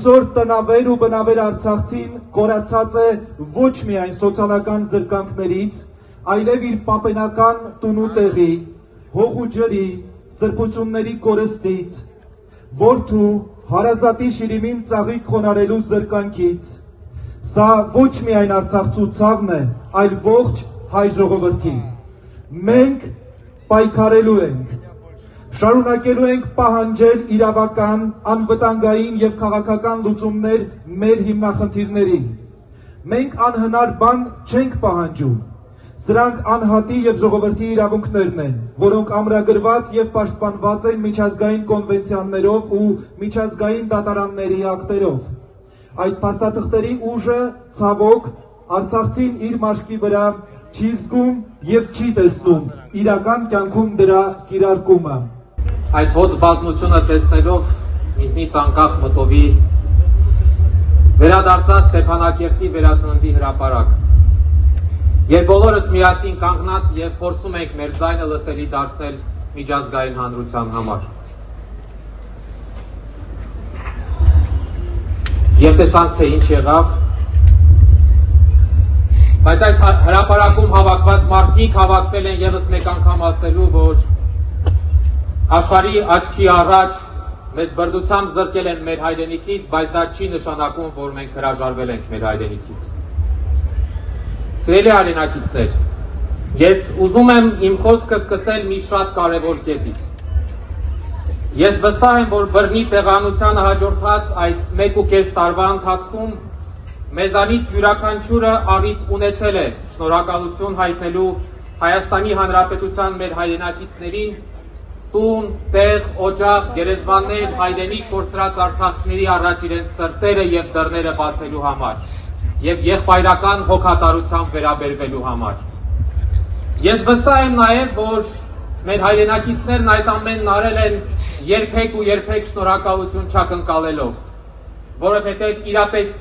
այսօր տնավեր ու բնավեր Արցախցին կորացած է ոչ միայն սոցիալական զրկանքներից, այլև իր պապենական տունու տեղի, հող ու ջրի, սրբությունների կորստից, որդու հարազատի շիրիմին ծաղիկ խոնարելու զրկանքից։ Սա ոչ միայն Արցախցու ցավն է, այլ ողջ հայ ժողովրդի։ Մենք պայքարելու ենք, շարունակելու ենք պահանջել իրավական, անվտանգային և քաղաքական լուծումներ մեր հիմնախնդիրներին։ Մենք անհնար բան չենք պահանջում։ Սրանք անհատի և ժողովրդի իրավունքներն են, որոնք ամրագրված և պաշտպանված են միջազգային կոնվենցիաներով ու միջազգային դատարանների ակտերով։ Այդ փաստաթղթերի ուժը, ցավոք, Արցախցին իր մաշկի վրա չի զգում և չի տեսնում իրական կյանքում դրա կիրարկումը։ Այս հոծ բազմությունը տեսնելով ինձնից անկախ մտովի վերադարձա Ստեփանակերտի վերածննդի հրապարակ, երբ բոլորս միասին կանգնած և փորձում ենք մեր ձայնը լսելի դարձնել միջազգային հանրության համար։ Եվ տեսանք, թե ինչ եղավ, բայց այս հրապարակում հավաքված մարդիկ հավաքվել են ևս մեկ անգամ ասելու, որ աշխարհի աչքի առաջ մեզ բրդությամբ զրկել են մեր հայրենիքից, բայց դա չի նշանակում, որ մենք հրաժարվել ենք մեր հայրենիքից։ Սիրելի հայրենակիցներ, ես ուզում եմ իմ խոսքը սկսել մի շատ կարևոր կետից։ Ես վստահ եմ, որ բռնի տեղանությանը հաջորդած այս 1.5 տարվա ընթացքում մեզանից յուրաքանչյուրը առիթ ունեցել է շնորհակալություն հայտնելու Հայաստանի Հանրապետության մեր հայրենակիցներին, տուն, տեղ, օջախ, գերեզմաններ, հայրենիք կորցրած արցախցիների առաջ իրենց սրտերը և դռները բացելու համար և եղբայրական հոգատարությամբ վերաբերվելու համար։ Ես վստահ եմ նաև, որ մեր հայրենակիցներն այդ ամենն արել են երբեք ու երբեք շնորհակալություն չակնկալելով, որովհետև իրապես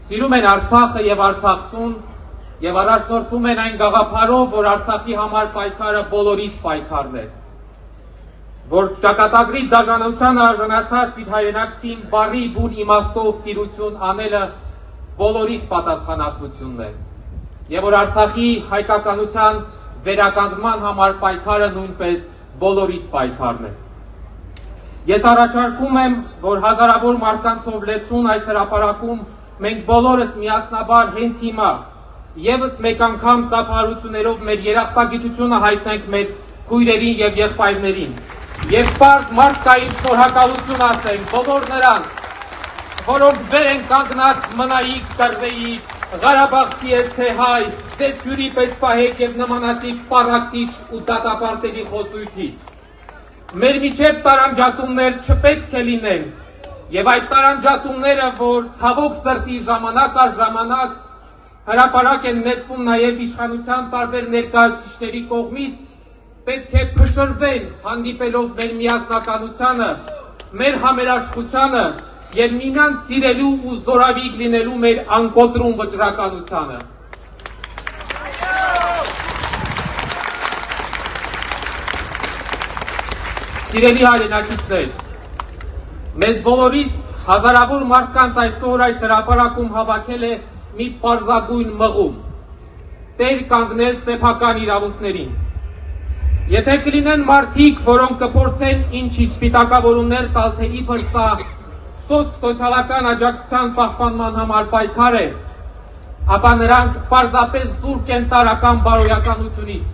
սիրում են Արցախը և արցախցուն և առաջնորդվում են այն գաղափարով, որ Արցախի համար պայքարը բոլորիս պայքարն է, որ ճակատագրի դաժանությանը արժանացած իր հայրենակցին բառի բուն իմաստով տիրություն անելը բոլորիս պատասխանատվությունն է, և որ Արցախի հայկականության վերականգնման համար պայքարը նույնպես բոլորիս պայքարն է։ Ես առաջարկում եմ, որ հազարավոր մարդկանցով լեցուն այս հրապարակում մենք բոլորս միասնաբար հենց հիմա ևս մեկ անգամ ծափահարություններով մեր երախտագիտությունը հայտնենք մեր քույրերին և եղբայրներին և պարզ մարդկային շնորհակալություն ասենք բոլոր նրանց, որոնք վեր են կանգնած մնայիք, կռվեիք, Ղարաբաղցի ես թե հայ, ձեզ հյուրի պես պահեք և նմանատիպ պառակտիչ ու դատապարտելի խոսույթից։ Մեր միջև տարանջատումներ չպետք է լինեն, և այդ տարանջատումները, որ ցավոք սրտի ժամանակ առ ժամանակ հրապարակ են նետվում նաև իշխանության տարբեր ներկայացուցիչների կողմից, պետք է փշրվեն հանդիպելով մեր միասնականությանը, մեր համերաշխությանը և միմյանց սիրելու ու զորավիգ լինելու մեր անկոտրում վճռականությանը։ Սիրելի հայրենակիցներ, մեզ բոլորիս հազարավոր մարդկանց այսօր այս հրապարակում հավաքել է մի պարզագույն մղում՝ տեր կանգնել սեփական իրավունքներին։ Եթե կլինեն մարդիկ, որոնք կփորձեն ինչ-ինչ սպիտակավորումներ տալ, թե իբր սա սոցիալական աջակցության պահպանման համար պայքար է, ապա նրանք պարզապես զուրկ են տարրական բարոյականությունից,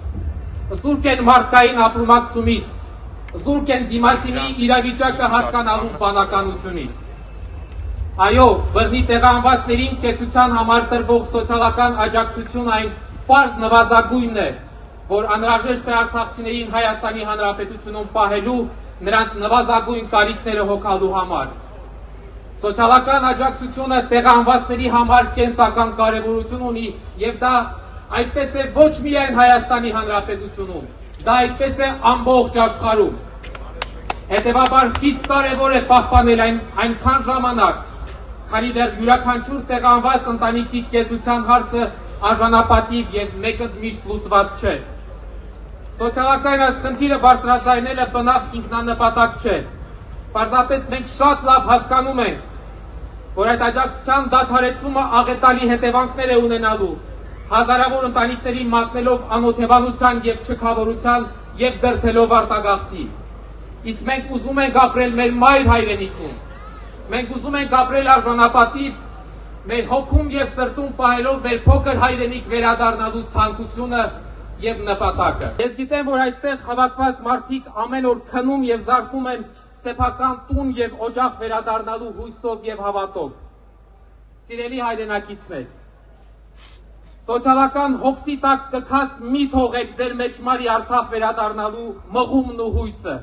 զուրկ են մարդկային ապրումակցումից, զուրկ են դիմացինի իրավիճակը հասկանալու բանականությունից։ Այո, բռնի տեղահանվածներին կեցության համար տրվող սոցիալական աջակցություն այն պարզ նվազագույնն է, որ անհրաժեշտ է արցախցիներին Հայաստանի Հանրապետությունում պահելու նրանց նվազագույն կարիքները հոգալու համար։ Սոցիալական աջակցությունը տեղահանվածների համար կենսական կարևորություն ունի և դա այդպես է ոչ միայն Հայաստանի Հանրապետությունում, դա այդպես է ամբողջ աշխարհում։ Հետևաբար խիստ կարևոր է պահպանել այնքան ժամանակ, քանի դեռ յուրաքանչյուր տեղահանված ընտանիքի կեցության հարցը արժանապատիվ և մեկընդմիշտ լուծված չէ։ Սոցիալական այս խնդիրը բարձրաձայնելը բնավ ինքնանպատակ չէ։ Պարզապես մենք շատ լավ հասկանում ենք, որ այդ աջակցության դադարեցումը աղետալի հետևանքներ է ունենալու, հազարավոր ընտանիքների մատնելով անօթևանության եւ չքավորության եւ դրդելով արտագաղթի։ Իսկ մենք ուզում ենք ապրել մեր մայր հայրենիքում, մենք ուզում ենք ապրել արժանապատիվ, մեր հոգում եւ սրտում պահելով մեր փոքր հայրենիք վերադառնալու ցանկությունը եւ նպատակը։ Ես գիտեմ, որ այստեղ հավաքված մարդիկ ամեն օր քնում եւ զարթնում են սեփական տուն եւ օջախ վերադառնալու հույսով եւ հավատով։ Սիրելի հայրենակիցներ, սոցիալական հոգսի տակ տքած մի թողեք ձեր մեջմարի Արցախ վերադառնալու մղումն ու հույսը։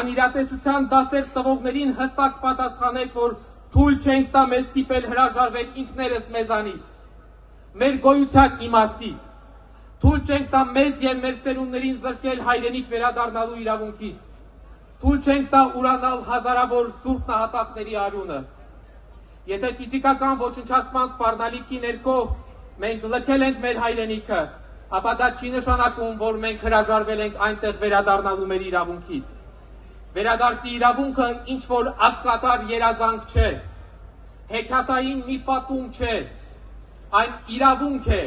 Անիրատեսության դասեր տվողներին հստակ պատասխանեք, որ թույլ չենք տա մեզ ստիպել հրաժարվել ինքներս մեզանից, մեր գոյության իմաստից, թույլ չենք տա մեզ եւ մեր սերունդներին զրկել հայրենիք վերադառնալու իրավունքից, թույլ չենք տա ուրանալ հազարավոր սուրբ նահատակների արյունը։ Եթե ֆիզիկական ոչնչացման սպառնալիքի ներքո մենք լքել ենք մեր հայրենիքը, ապա դա չի նշանակում, որ մենք հրաժարվել ենք այնտեղ վերադառնալու մեր իրավունքից։ Վերադարձի իրավունքը ինչ որ ակկատար երազանք չէ, հեքիաթային մի պատում չէ, այն իրավունք է,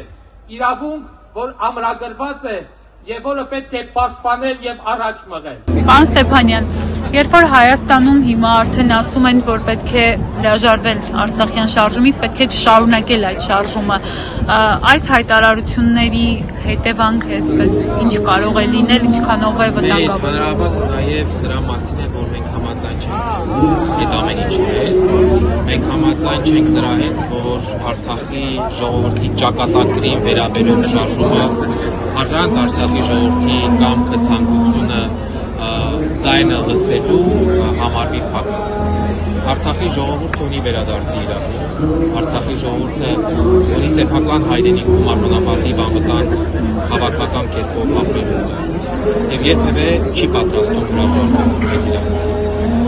իրավունք, որ ամրագրված է եւ որը պետք է պաշտպանել եւ առաջ մղել։ Պարոն Ստեփանյան, երբ որ Հայաստանում հիմա արդեն ասում են, որ պետք է հրաժարվել Արցախյան շարժումից, պետք է շարունակել այդ շարժումը, այս հայտարարությունների հետևանքը այսպես ինչ կարող է լինել, ինչքանով է վտանգավոր։ Հնարավոր նաեւ դրա մասին է, որ մենք համաձայն չենք այդ ամեն ինչի հետ։ Մենք համաձայն չենք դրա հետ, որ Արցախի ժողովրդի ճակատագրին վերաբերող շարժումը առանց Արցախի ժողովրդի կամքը ցանկությունը ձայնը լսելու համարվի փակված։ Արցախի ժողովուրդը ունի վերադարձի իրավունք, Արցախի ժողովուրդը ունի սեփական հայրենիքում արժանապատիվ անվտանգ հավաքական կերպով ապրելու եւ երբևէ չի պատրաստում հրաժարվել այդ իրավունքից։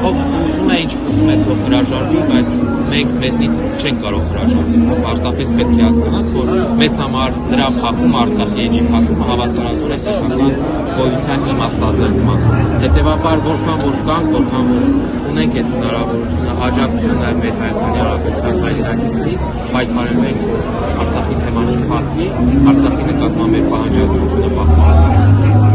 Ով ուզում է ինչ ուզում է թող հրաժարվի, բայց մենք մեզնից չենք կարող հրաժարվել։ Պարզապես պետք է հասկանանք, որ մեզ համար դրա փակումը, Արցախի էջի փակումը հավասարազոր է սեփական գոյության իմաստազրկման։ Հետևաբար որքան որ կանք, որքան որ ունենք այդ հնարավորությունը, աջակցություն նաև մեր Հայաստանի Հանրապետության հայրենակիցներից, պայքարելու ենք, որ Արցախի թեման չփակվի, Արցախի նկատմամբ մեր պահանջատվությունը պահպանվի։